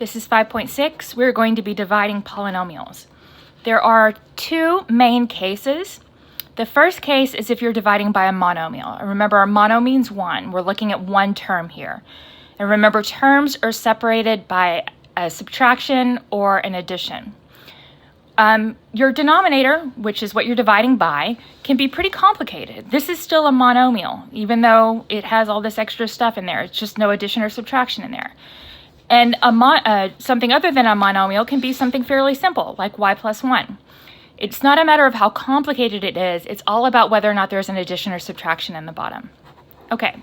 This is 5.6. We're going to be dividing polynomials. There are two main cases. The first case is if you're dividing by a monomial. And remember, a mono means one. We're looking at one term here. And remember, terms are separated by a subtraction or an addition. Your denominator, which is what you're dividing by, can be pretty complicated. This is still a monomial, even though it has all this extra stuff in there. It's just no addition or subtraction in there. And something other than a monomial can be something fairly simple, like y plus 1. It's not a matter of how complicated it is. It's all about whether or not there's an addition or subtraction in the bottom. Okay.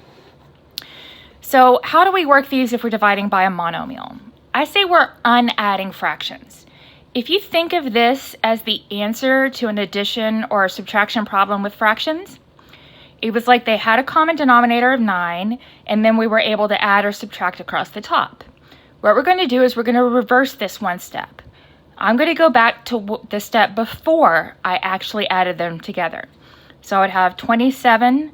So how do we work these if we're dividing by a monomial? I say we're unadding fractions. If you think of this as the answer to an addition or a subtraction problem with fractions, it was like they had a common denominator of 9, and then we were able to add or subtract across the top. What we're going to do is we're going to reverse this one step. I'm going to go back to the step before I actually added them together. So I would have 27m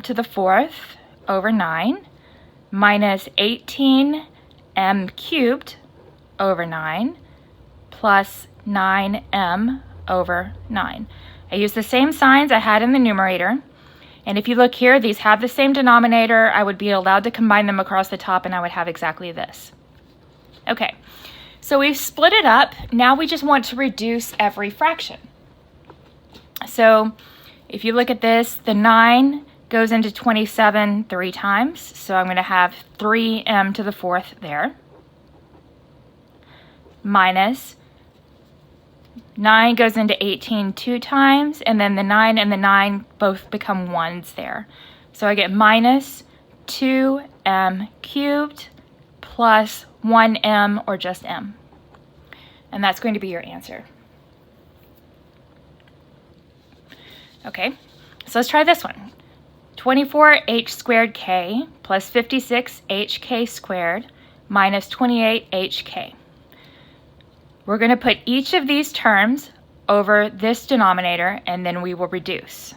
to the 4th over 9 minus 18m cubed over 9 plus 9m over 9. I use the same signs I had in the numerator. And if you look here, these have the same denominator. I would be allowed to combine them across the top, and I would have exactly this. Okay, so we've split it up. Now we just want to reduce every fraction. So if you look at this, the 9 goes into 27 3 times. So I'm going to have 3m to the 4th there. Minus 9 goes into 18 2 times, and then the 9 and the 9 both become 1s there. So I get minus 2m cubed plus 1m, or just m. And that's going to be your answer. Okay, so let's try this one. 24h squared k plus 56hk squared minus 28hk. We're going to put each of these terms over this denominator, and then we will reduce.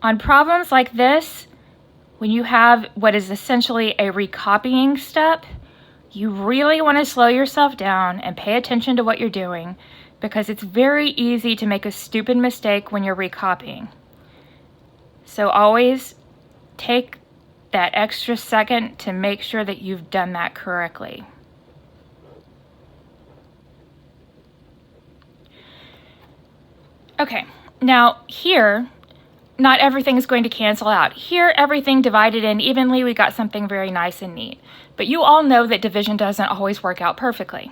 On problems like this, when you have what is essentially a recopying step, you really want to slow yourself down and pay attention to what you're doing, because it's very easy to make a stupid mistake when you're recopying. So always take that extra second to make sure that you've done that correctly. Okay, now here, not everything is going to cancel out. Here, everything divided in evenly, we got something very nice and neat. But you all know that division doesn't always work out perfectly.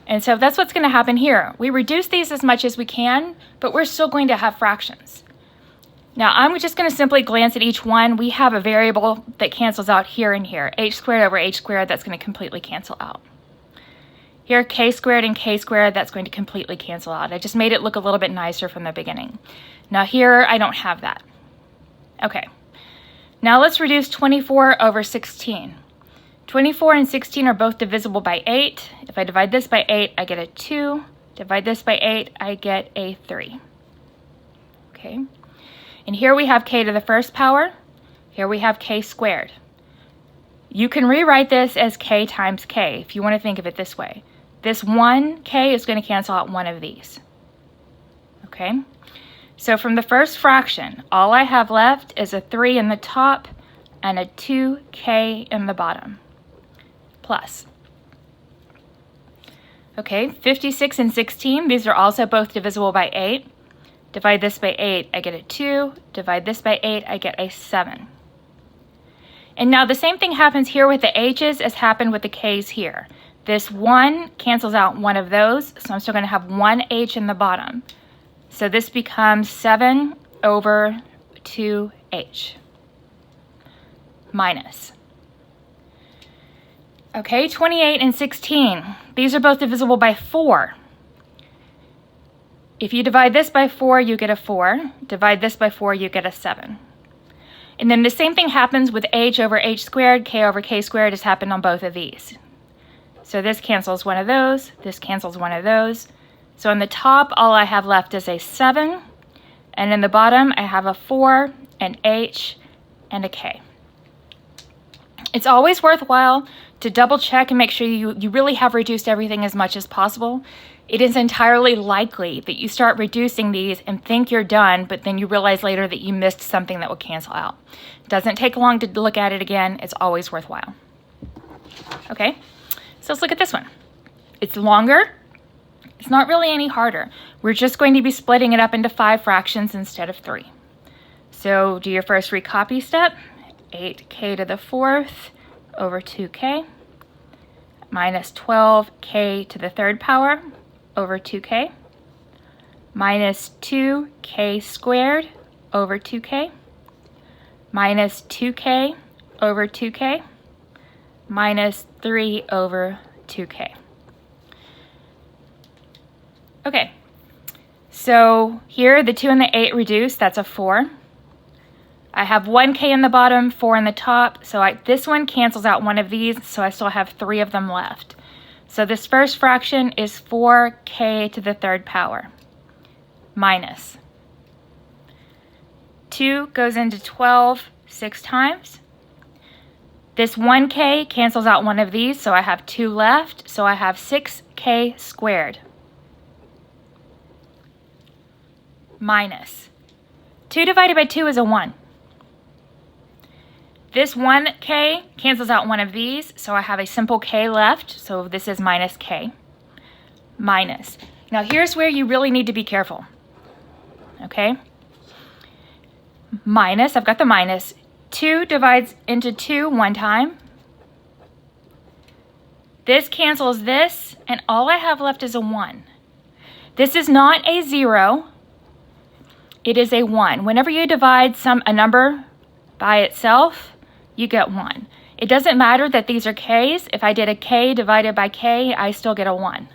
And so that's what's going to happen here. We reduce these as much as we can, but we're still going to have fractions. Now, I'm just going to simply glance at each one. We have a variable that cancels out here and here. H squared over h squared, that's going to completely cancel out. Here, k squared and k squared, that's going to completely cancel out. I just made it look a little bit nicer from the beginning. Now here, I don't have that. Okay, now let's reduce 24 over 16. 24 and 16 are both divisible by 8. If I divide this by 8, I get a 2. Divide this by 8, I get a 3. Okay, and here we have k to the first power. Here we have k squared. You can rewrite this as k times k if you want to think of it this way. This 1k is going to cancel out one of these. Okay, so from the first fraction, all I have left is a 3 in the top and a 2k in the bottom. Plus. Okay, 56 and 16, these are also both divisible by 8. Divide this by 8, I get a 2. Divide this by 8, I get a 7. And now the same thing happens here with the h's as happened with the k's here. This 1 cancels out one of those, so I'm still going to have one h in the bottom. So this becomes 7 over 2h minus. Okay, 28 and 16. These are both divisible by 4. If you divide this by 4, you get a 4. Divide this by 4, you get a 7. And then the same thing happens with h over h squared, k over k squared has happened on both of these. So this cancels one of those, this cancels one of those. So on the top, all I have left is a 7, and in the bottom, I have a 4, an h, and a k. It's always worthwhile to double check and make sure you really have reduced everything as much as possible. It is entirely likely that you start reducing these and think you're done, but then you realize later that you missed something that will cancel out. It doesn't take long to look at it again. It's always worthwhile. Okay, so let's look at this one. It's longer. It's not really any harder. We're just going to be splitting it up into 5 fractions instead of 3. So do your first recopy step. 8k to the 4th over 2k minus 12k to the 3rd power over 2k minus 2k squared over 2k minus 2k over 2k minus 3 over 2k. Okay, so here the 2 and the 8 reduce, that's a 4. I have 1k in the bottom, 4 in the top, so this one cancels out one of these, so I still have 3 of them left. So this first fraction is 4k to the 3rd power minus 2 goes into 12 6 times. This 1k cancels out one of these, so I have 2 left, so I have 6k squared minus 2 divided by 2 is a 1. This 1k cancels out one of these, so I have a simple k left, so this is minus k, minus. Now here's where you really need to be careful, okay? Minus, I've got the minus. 2 divides into 2 one time. This cancels this, and all I have left is a 1. This is not a 0, it is a 1. Whenever you divide a number by itself, you get 1. It doesn't matter that these are k's. If I did a k divided by k, I still get a 1.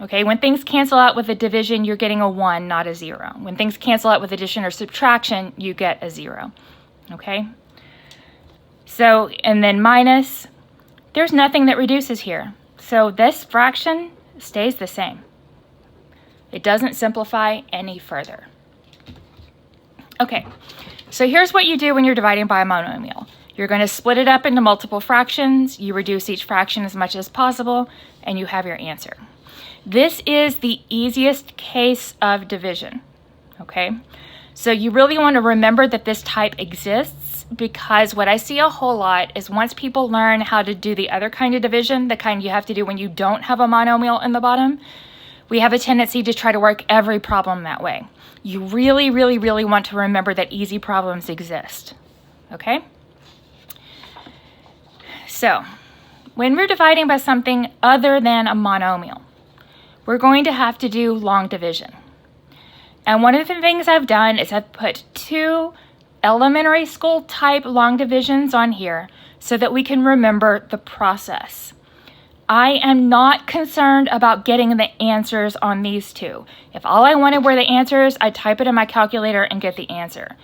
Okay, when things cancel out with a division, you're getting a 1, not a 0. When things cancel out with addition or subtraction, you get a 0. Okay? So, and then minus, there's nothing that reduces here. So this fraction stays the same. It doesn't simplify any further. Okay, so here's what you do when you're dividing by a monomial. You're going to split it up into multiple fractions, you reduce each fraction as much as possible, and you have your answer. This is the easiest case of division, okay? So you really want to remember that this type exists, because what I see a whole lot is once people learn how to do the other kind of division, the kind you have to do when you don't have a monomial in the bottom, we have a tendency to try to work every problem that way. You really, really, really want to remember that easy problems exist, okay? So, when we're dividing by something other than a monomial, we're going to have to do long division. And one of the things I've done is I've put 2 elementary school type long divisions on here so that we can remember the process. I am not concerned about getting the answers on these 2. If all I wanted were the answers, I'd type it in my calculator and get the answer.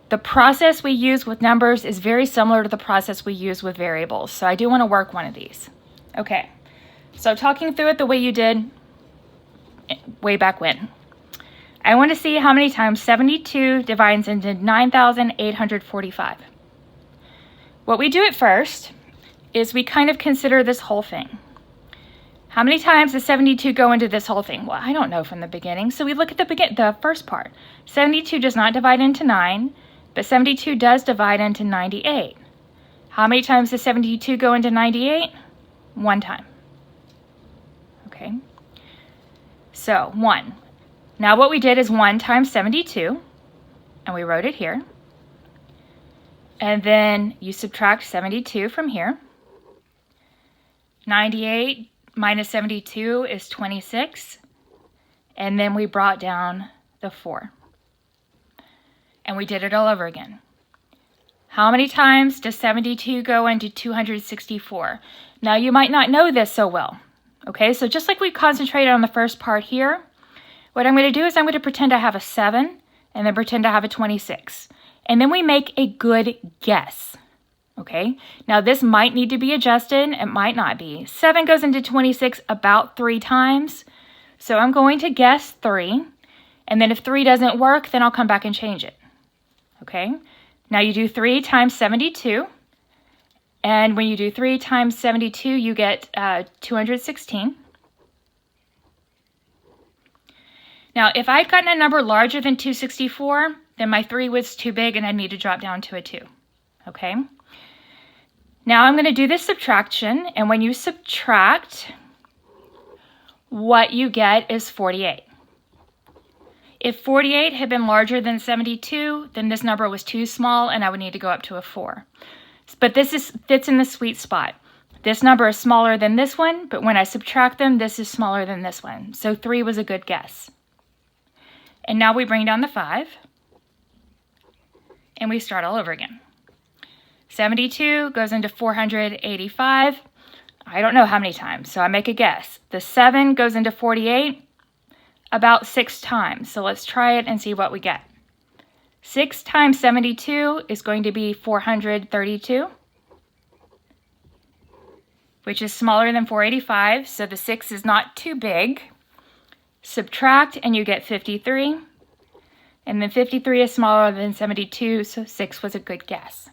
The process we use with numbers is very similar to the process we use with variables, so I do want to work one of these. Okay, so talking through it the way you did way back when. I want to see how many times 72 divides into 9,845. What we do at first is we kind of consider this whole thing. How many times does 72 go into this whole thing? Well, I don't know from the beginning, so we look at the first part. 72 does not divide into 9, but 72 does divide into 98. How many times does 72 go into 98? 1 time. Okay, so 1. Now what we did is 1 times 72, and we wrote it here. And then you subtract 72 from here. 98 minus 72 is 26. And then we brought down the 4. And we did it all over again. How many times does 72 go into 264? Now you might not know this so well. Okay, so just like we concentrated on the first part here, what I'm going to do is I'm going to pretend I have a 7 and then pretend I have a 26. And then we make a good guess. Okay, now this might need to be adjusted, it might not be. 7 goes into 26 about 3 times, so I'm going to guess 3, and then if 3 doesn't work, then I'll come back and change it. Okay, now you do 3 times 72, And when you do 3 times 72, you get 216. Now, if I'd gotten a number larger than 264, then my 3 was too big and I'd need to drop down to a 2. Okay? Now I'm going to do this subtraction, and when you subtract, what you get is 48. If 48 had been larger than 72, then this number was too small and I would need to go up to a 4. But this fits in the sweet spot. This number is smaller than this one, but when I subtract them, this is smaller than this one. So 3 was a good guess. And now we bring down the 5, and we start all over again. 72 goes into 485. I don't know how many times, so I make a guess. The 7 goes into 48 about 6 times. So let's try it and see what we get. 6 times 72 is going to be 432, which is smaller than 485, so the 6 is not too big. Subtract and you get 53, and then 53 is smaller than 72, so 6 was a good guess.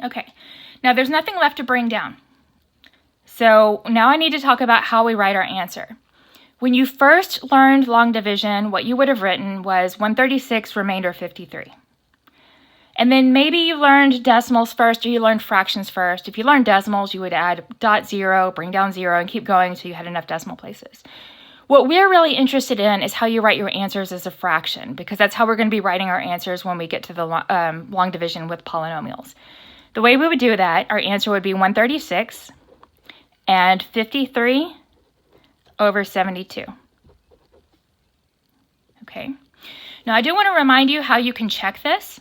Okay, now there's nothing left to bring down. So now I need to talk about how we write our answer. When you first learned long division, what you would have written was 136 remainder 53. And then maybe you learned decimals first, or you learned fractions first. If you learned decimals, you would add .0, bring down 0, and keep going until you had enough decimal places. What we're really interested in is how you write your answers as a fraction, because that's how we're going to be writing our answers when we get to the long division with polynomials. The way we would do that, our answer would be 136 and 53 over 72. Okay. Now I do want to remind you how you can check this.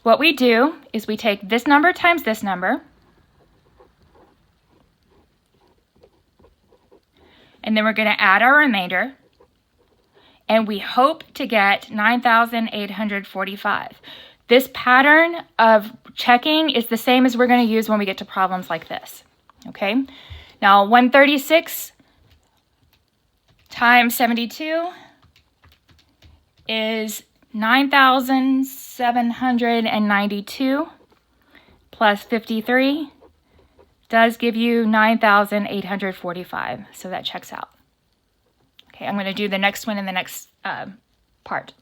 What we do is we take this number times this number, and then we're going to add our remainder, and we hope to get 9,845. This pattern of checking is the same as we're going to use when we get to problems like this. Okay? Now 136 times 72 is 9,792 plus 53 does give you 9,845. So that checks out. Okay, I'm going to do the next one in the next part.